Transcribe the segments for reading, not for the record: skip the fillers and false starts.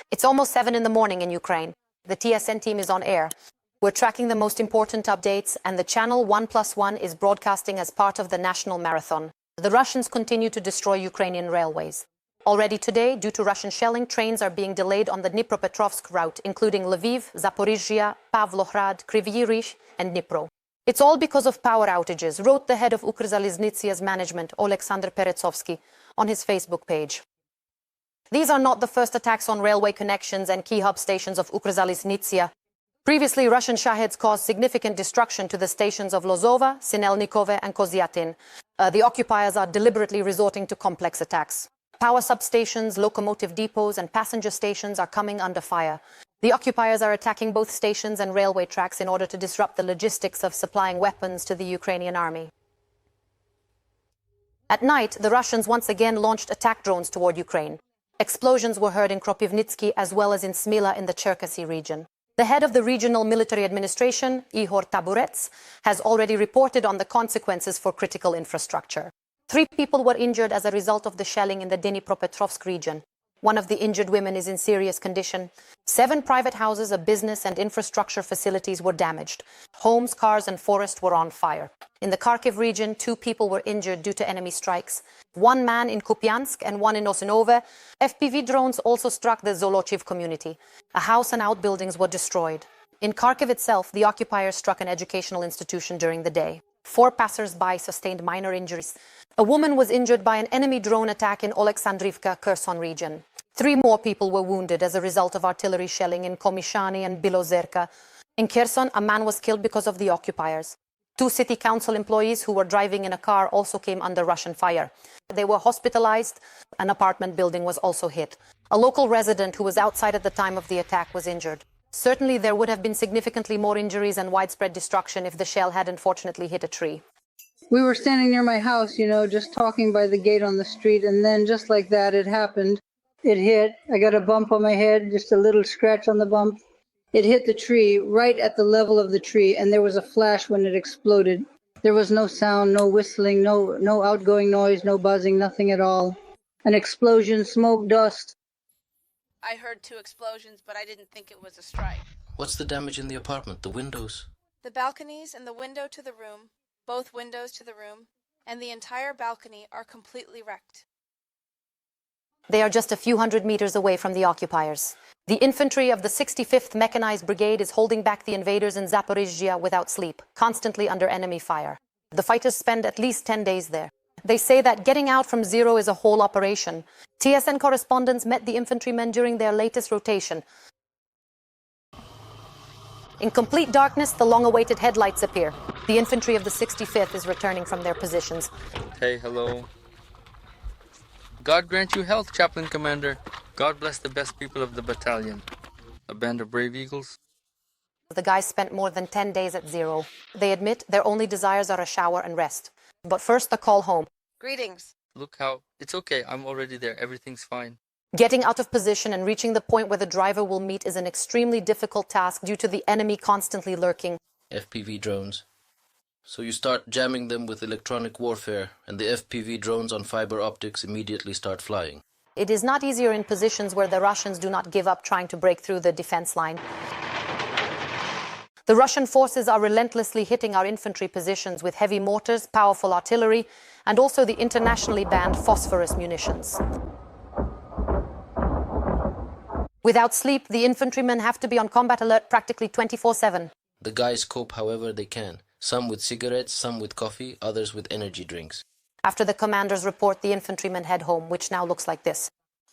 It's almost 7 in the morning in Ukraine. The TSN team is on air. We're tracking the most important updates, and the channel 1+1 is broadcasting as part of the national marathon. The Russians continue to destroy Ukrainian railways. Already today, due to Russian shelling, trains are being delayed on the Dnipropetrovsk route, including Lviv, Zaporizhia, Pavlohrad, Kryvyi Rih, and Dnipro. It's all because of power outages, wrote the head of Ukrzaliznitsia's management, Oleksandr Peretsovsky, on his Facebook page. These are not the first attacks on railway connections and key hub stations of Ukrzaliznytsia. Previously, Russian Shaheds caused significant destruction to the stations of Lozova, Sinelnikove, and Kozyatin. The occupiers are deliberately resorting to complex attacks. Power substations, locomotive depots, and passenger stations are coming under fire. The occupiers are attacking both stations and railway tracks in order to disrupt the logistics of supplying weapons to the Ukrainian army. At night, the Russians once again launched attack drones toward Ukraine. Explosions were heard in Kropivnitsky as well as in Smila in the Cherkasy region. The head of the regional military administration, Ihor Taburets, has already reported on the consequences for critical infrastructure. 3 people were injured as a result of the shelling in the Dnipropetrovsk region. One of the injured women is in serious condition. 7 private houses, a business, and infrastructure facilities were damaged. Homes, cars, and forest were on fire. In the Kharkiv region, 2 people were injured due to enemy strikes. 1 man in Kupiansk and 1 in Osinove. FPV drones also struck the Zolochiv community. A house and outbuildings were destroyed. In Kharkiv itself, the occupiers struck an educational institution during the day. 4 passers-by sustained minor injuries. A woman was injured by an enemy drone attack in Oleksandrivka, Kherson region. 3 more people were wounded as a result of artillery shelling in Komishani and Bilozerka. In Kherson, a man was killed because of the occupiers. 2 city council employees who were driving in a car also came under Russian fire. They were hospitalized. An apartment building was also hit. A local resident who was outside at the time of the attack was injured. Certainly, there would have been significantly more injuries and widespread destruction if the shell had unfortunately hit a tree. We were standing near my house, just talking by the gate on the street, and then just like that, it happened. It hit. I got a bump on my head, just a little scratch on the bump. It hit the tree right at the level of the tree, and there was a flash when it exploded. There was no sound, no whistling, no outgoing noise, no buzzing, nothing at all. An explosion, smoke, dust. I heard 2 explosions, but I didn't think it was a strike. What's the damage in the apartment? The windows? The balconies and the window to the room, both windows to the room, and the entire balcony are completely wrecked. They are just a few hundred meters away from the occupiers. The infantry of the 65th Mechanized Brigade is holding back the invaders in Zaporizhia without sleep, constantly under enemy fire. The fighters spend at least 10 days there. They say that getting out from zero is a whole operation. TSN correspondents met the infantrymen during their latest rotation. In complete darkness, the long-awaited headlights appear. The infantry of the 65th is returning from their positions. Hey, hello. God grant you health, Chaplain Commander. God bless the best people of the battalion. A band of brave eagles. The guys spent more than 10 days at zero. They admit their only desires are a shower and rest. But first, the call home. Greetings. Look how... It's okay, I'm already there. Everything's fine. Getting out of position and reaching the point where the driver will meet is an extremely difficult task due to the enemy constantly lurking. FPV drones. So you start jamming them with electronic warfare, and the FPV drones on fiber optics immediately start flying. It is not easier in positions where the Russians do not give up trying to break through the defense line. The Russian forces are relentlessly hitting our infantry positions with heavy mortars, powerful artillery, and also the internationally banned phosphorus munitions. Without sleep, the infantrymen have to be on combat alert practically 24/7. The guys cope however they can. Some with cigarettes, some with coffee, others with energy drinks. After the commander's report, the infantrymen head home, which now looks like this.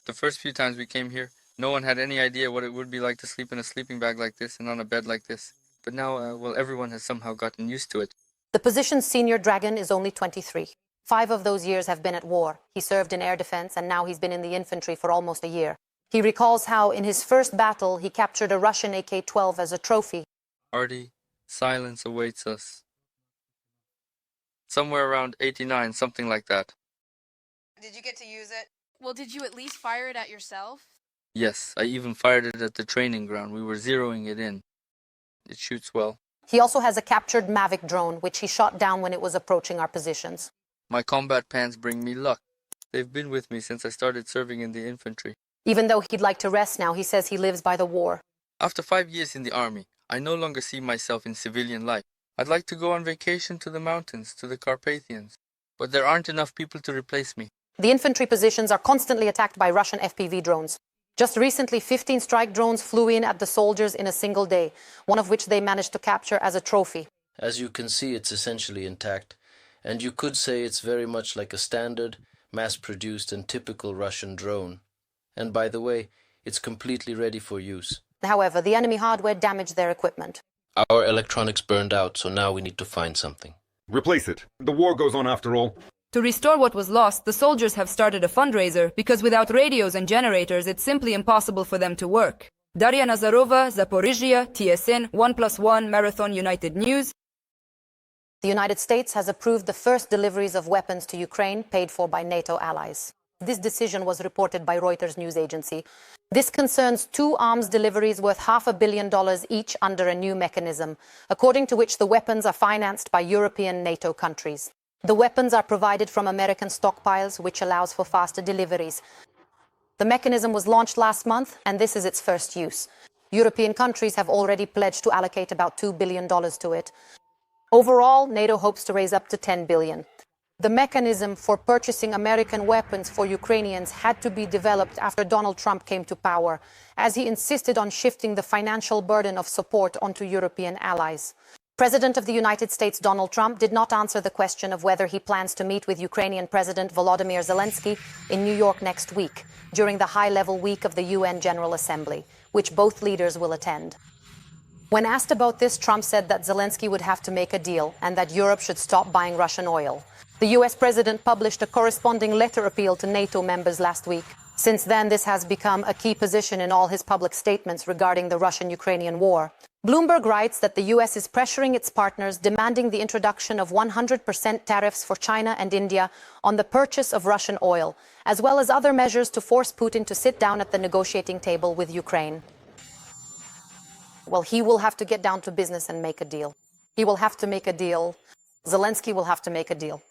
The first few times we came here, no one had any idea what it would be like to sleep in a sleeping bag like this and on a bed like this. But now, everyone has somehow gotten used to it. The position's senior dragon is only 23. 5 of those years have been at war. He served in air defense, and now he's been in the infantry for almost a year. He recalls how, in his first battle, he captured a Russian AK-12 as a trophy. Artie, silence awaits us. Somewhere around 89, something like that. Did you get to use it? Well, did you at least fire it at yourself? Yes, I even fired it at the training ground. We were zeroing it in. It shoots well. He also has a captured Mavic drone, which he shot down when it was approaching our positions. My combat pants bring me luck. They've been with me since I started serving in the infantry. Even though he'd like to rest now, he says he lives by the war. After 5 years in the army, I no longer see myself in civilian life. I'd like to go on vacation to the mountains, to the Carpathians, but there aren't enough people to replace me. The infantry positions are constantly attacked by Russian FPV drones. Just recently, 15 strike drones flew in at the soldiers in a single day, one of which they managed to capture as a trophy. As you can see, it's essentially intact, and you could say it's very much like a standard, mass-produced and typical Russian drone. And by the way, it's completely ready for use. However, the enemy hardware damaged their equipment. Our electronics burned out, so now we need to find something. Replace it. The war goes on after all. To restore what was lost, the soldiers have started a fundraiser because without radios and generators, it's simply impossible for them to work. Daria Nazarova, Zaporizhia, TSN, 1+1, Marathon United News. The United States has approved the first deliveries of weapons to Ukraine paid for by NATO allies. This decision was reported by Reuters news agency. This concerns 2 arms deliveries worth $500 million each under a new mechanism, according to which the weapons are financed by European NATO countries. The weapons are provided from American stockpiles, which allows for faster deliveries. The mechanism was launched last month, and this is its first use. European countries have already pledged to allocate about $2 billion to it. Overall, NATO hopes to raise up to $10 billion. The mechanism for purchasing American weapons for Ukrainians had to be developed after Donald Trump came to power, as he insisted on shifting the financial burden of support onto European allies. President of the United States Donald Trump did not answer the question of whether he plans to meet with Ukrainian President Volodymyr Zelensky in New York next week, during the high-level week of the UN General Assembly, which both leaders will attend. When asked about this, Trump said that Zelensky would have to make a deal and that Europe should stop buying Russian oil. The US president published a corresponding letter appeal to NATO members last week. Since then, this has become a key position in all his public statements regarding the Russian-Ukrainian war. Bloomberg writes that the US is pressuring its partners, demanding the introduction of 100% tariffs for China and India on the purchase of Russian oil, as well as other measures to force Putin to sit down at the negotiating table with Ukraine. Well, he will have to get down to business and make a deal. He will have to make a deal. Zelensky will have to make a deal.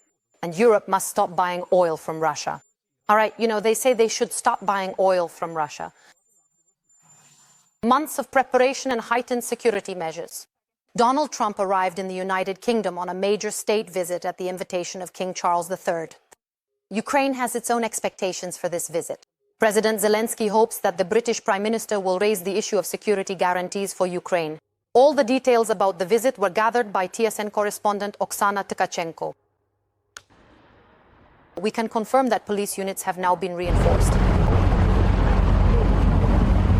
And Europe must stop buying oil from Russia. All right, they say they should stop buying oil from Russia. Months of preparation and heightened security measures. Donald Trump arrived in the United Kingdom on a major state visit at the invitation of King Charles III. Ukraine has its own expectations for this visit. President Zelensky hopes that the British Prime Minister will raise the issue of security guarantees for Ukraine. All the details about the visit were gathered by TSN correspondent Oksana Tkachenko. We can confirm that police units have now been reinforced.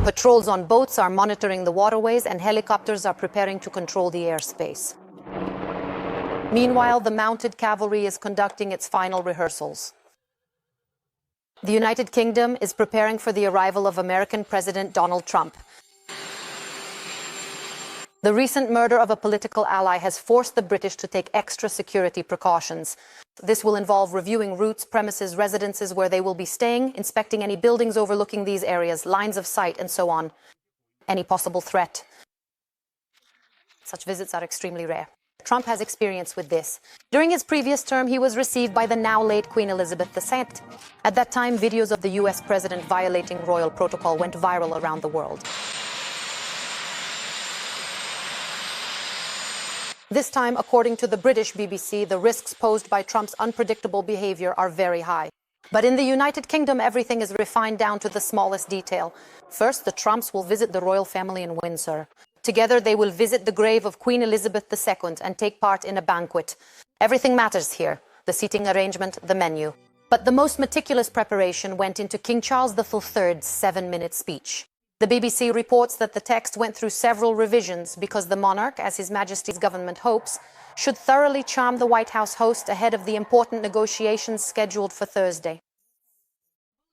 Patrols on boats are monitoring the waterways and helicopters are preparing to control the airspace. Meanwhile, the mounted cavalry is conducting its final rehearsals. The United Kingdom is preparing for the arrival of American President Donald Trump. The recent murder of a political ally has forced the British to take extra security precautions. This will involve reviewing routes, premises, residences where they will be staying, inspecting any buildings overlooking these areas, lines of sight, and so on. Any possible threat. Such visits are extremely rare. Trump has experience with this. During his previous term, he was received by the now-late Queen Elizabeth II. At that time, videos of the US president violating royal protocol went viral around the world. This time, according to the British BBC, the risks posed by Trump's unpredictable behavior are very high. But in the United Kingdom, everything is refined down to the smallest detail. First, the Trumps will visit the royal family in Windsor. Together, they will visit the grave of Queen Elizabeth II and take part in a banquet. Everything matters here: the seating arrangement, the menu. But the most meticulous preparation went into King Charles III's 7-minute speech. The BBC reports that the text went through several revisions because the monarch, as His Majesty's government hopes, should thoroughly charm the White House host ahead of the important negotiations scheduled for Thursday.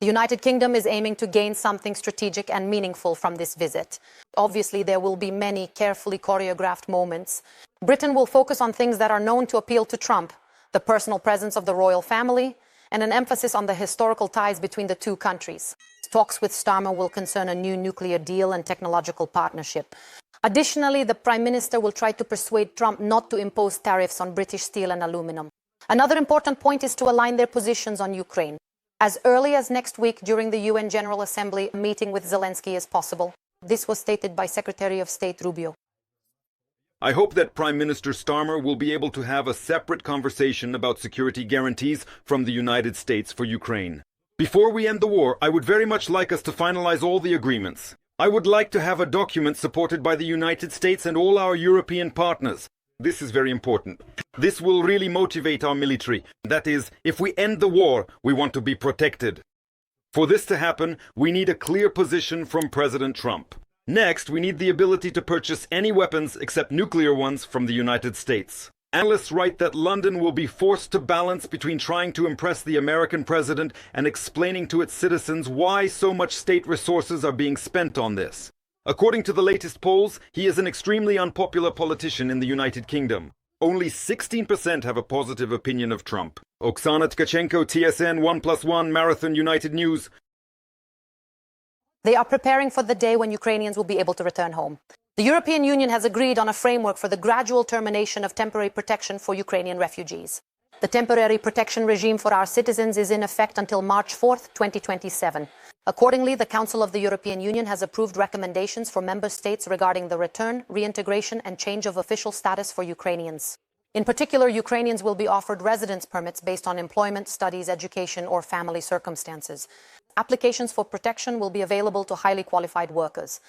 The United Kingdom is aiming to gain something strategic and meaningful from this visit. Obviously, there will be many carefully choreographed moments. Britain will focus on things that are known to appeal to Trump: the personal presence of the royal family, and an emphasis on the historical ties between the two countries. Talks with Starmer will concern a new nuclear deal and technological partnership. Additionally, the Prime Minister will try to persuade Trump not to impose tariffs on British steel and aluminum. Another important point is to align their positions on Ukraine. As early as next week during the UN General Assembly, a meeting with Zelensky is possible. This was stated by Secretary of State Rubio. I hope that Prime Minister Starmer will be able to have a separate conversation about security guarantees from the United States for Ukraine. Before we end the war, I would very much like us to finalize all the agreements. I would like to have a document supported by the United States and all our European partners. This is very important. This will really motivate our military. That is, if we end the war, we want to be protected. For this to happen, we need a clear position from President Trump. Next, we need the ability to purchase any weapons except nuclear ones from the United States. Analysts write that London will be forced to balance between trying to impress the American president and explaining to its citizens why so much state resources are being spent on this. According to the latest polls, he is an extremely unpopular politician in the United Kingdom. Only 16% have a positive opinion of Trump. Oksana Tkachenko, TSN 1+1 Marathon United News. They are preparing for the day when Ukrainians will be able to return home. The European Union has agreed on a framework for the gradual termination of temporary protection for Ukrainian refugees. The temporary protection regime for our citizens is in effect until March 4th, 2027. Accordingly, the Council of the European Union has approved recommendations for member states regarding the return, reintegration and change of official status for Ukrainians. In particular, Ukrainians will be offered residence permits based on employment, studies, education or family circumstances. Applications for protection will be available to highly qualified workers.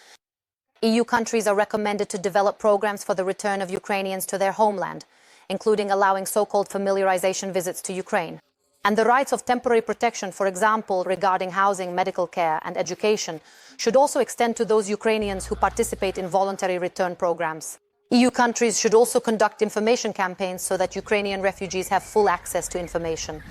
EU countries are recommended to develop programs for the return of Ukrainians to their homeland, including allowing so-called familiarization visits to Ukraine. And the rights of temporary protection, for example, regarding housing, medical care and education, should also extend to those Ukrainians who participate in voluntary return programs. EU countries should also conduct information campaigns so that Ukrainian refugees have full access to information.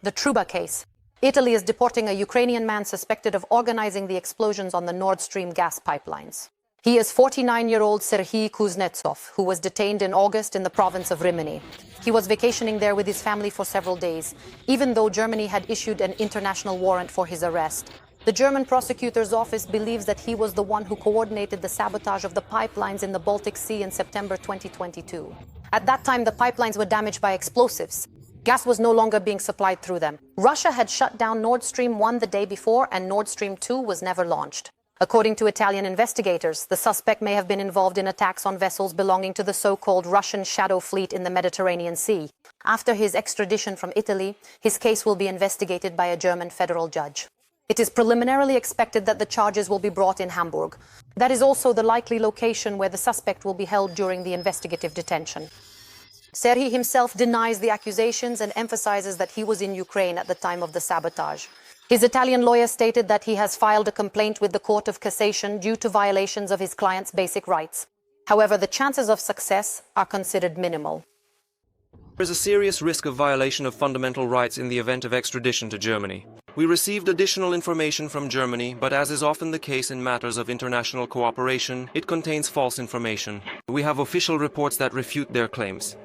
The Truba case. Italy is deporting a Ukrainian man suspected of organizing the explosions on the Nord Stream gas pipelines. He is 49-year-old Serhiy Kuznetsov, who was detained in August in the province of Rimini. He was vacationing there with his family for several days, even though Germany had issued an international warrant for his arrest. The German prosecutor's office believes that he was the one who coordinated the sabotage of the pipelines in the Baltic Sea in September 2022. At that time, the pipelines were damaged by explosives. Gas was no longer being supplied through them. Russia had shut down Nord Stream 1 the day before, and Nord Stream 2 was never launched. According to Italian investigators, the suspect may have been involved in attacks on vessels belonging to the so-called Russian Shadow Fleet in the Mediterranean Sea. After his extradition from Italy, his case will be investigated by a German federal judge. It is preliminarily expected that the charges will be brought in Hamburg. That is also the likely location where the suspect will be held during the investigative detention. Serhiy himself denies the accusations and emphasizes that he was in Ukraine at the time of the sabotage. His Italian lawyer stated that he has filed a complaint with the Court of Cassation due to violations of his client's basic rights. However, the chances of success are considered minimal. There is a serious risk of violation of fundamental rights in the event of extradition to Germany. We received additional information from Germany, but as is often the case in matters of international cooperation, it contains false information. We have official reports that refute their claims.